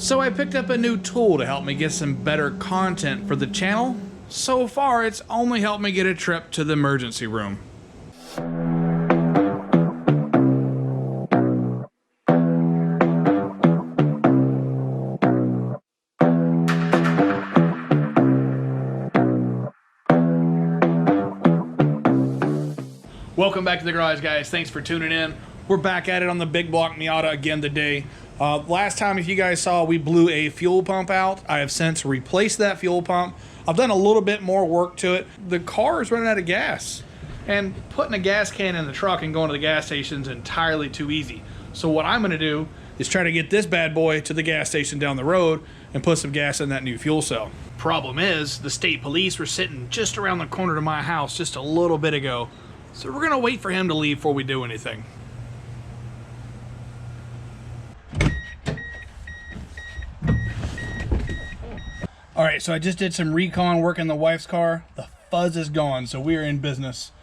So I picked up a new tool to help me get some better content for the channel. So far, it's only helped me get a trip to the emergency room. Welcome back to the garage, guys. Thanks for tuning in. We're back at it on the big block Miata again today. Last time, if you guys saw, we blew a fuel pump out. I have since replaced that fuel pump. I've done a little bit more work to it. The car is running out of gas, and putting a gas can in the truck and going to the gas station is entirely too easy. So what I'm gonna do is try to get this bad boy to the gas station down the road and put some gas in that new fuel cell. Problem is, the state police were sitting just around the corner to my house just a little bit ago. So we're gonna wait for him to leave before we do anything. All right, so I just did some recon work in the wife's car. The fuzz is gone, so we are in business.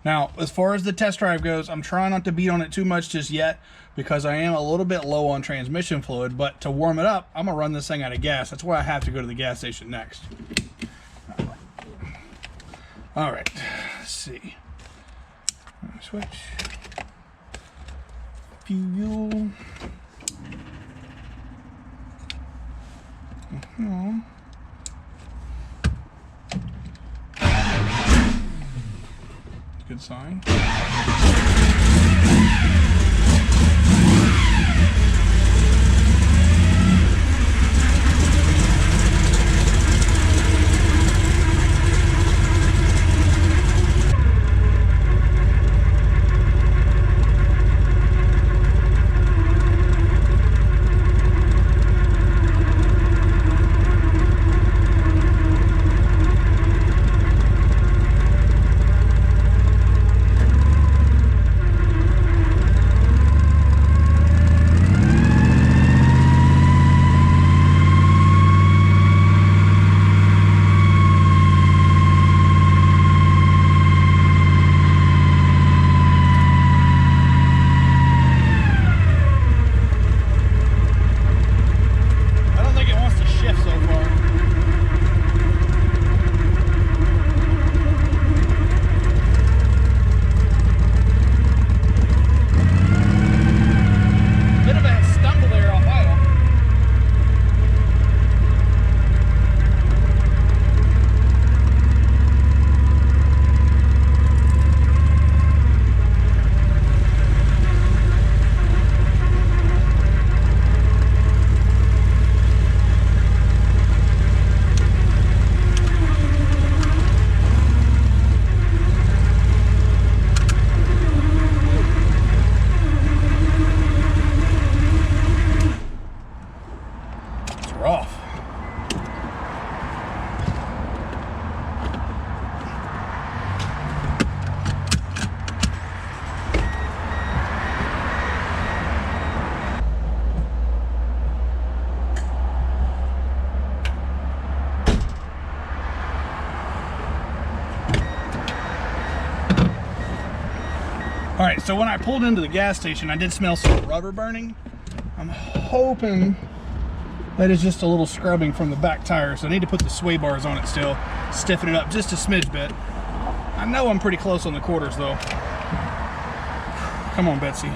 Now, as far as the test drive goes, I'm trying not to beat on it too much just yet because I am a little bit low on transmission fluid, but to warm it up, I'm gonna run this thing out of gas. That's why I have to go to the gas station next. All right, let's see. Switch. Fuel. Good sign. All right, so when I pulled into the gas station, I did smell some rubber burning. I'm hoping that is just a little scrubbing from the back tire, so I need to put the sway bars on it still, stiffen it up just a smidge bit. I know I'm pretty close on the quarters though. Come on, Betsy.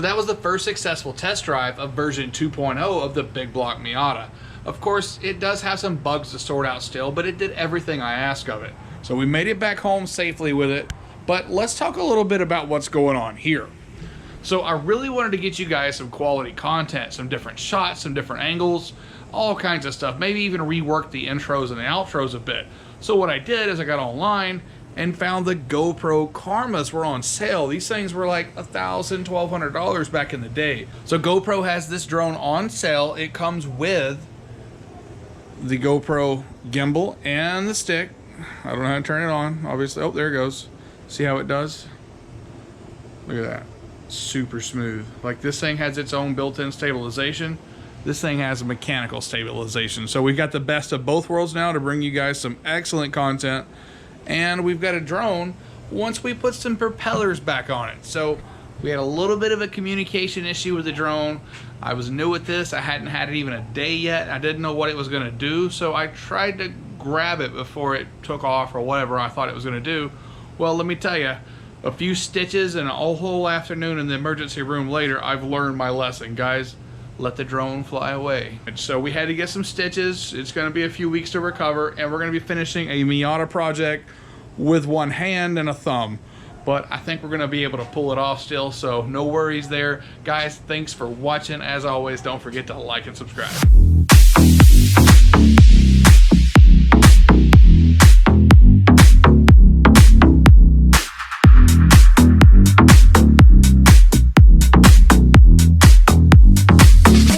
So that was the first successful test drive of version 2.0 of the big block Miata. Of course, it does have some bugs to sort out still, but it did everything I asked of it. So we made it back home safely with it, but let's talk a little bit about what's going on here. So I really wanted to get you guys some quality content, some different shots, some different angles, all kinds of stuff, maybe even rework the intros and the outros a bit. So what I did is I got online and found the GoPro Karmas were on sale. These things were like $1,000, $1,200 back in the day. So GoPro has this drone on sale. It comes with the GoPro gimbal and the stick. I don't know how to turn it on, obviously. Oh, there it goes. See how it does? Look at that. Super smooth. Like, this thing has its own built-in stabilization. This thing has a mechanical stabilization. So we've got the best of both worlds now to bring you guys some excellent content. And we've got a drone once we put some propellers back on it. So we had a little bit of a communication issue with the drone. I was new at this. I hadn't had it even a day yet. I didn't know what it was going to do. So I tried to grab it before it took off or whatever I thought it was going to do. Well, let me tell you, a few stitches and a whole afternoon in the emergency room later, I've learned my lesson, guys. Let the drone fly away. And so we had to get some stitches. It's going to be a few weeks to recover, and we're going to be finishing a Miata project with one hand and a thumb. But I think we're going to be able to pull it off still, so no worries there. Guys, thanks for watching. As always, don't forget to like and subscribe.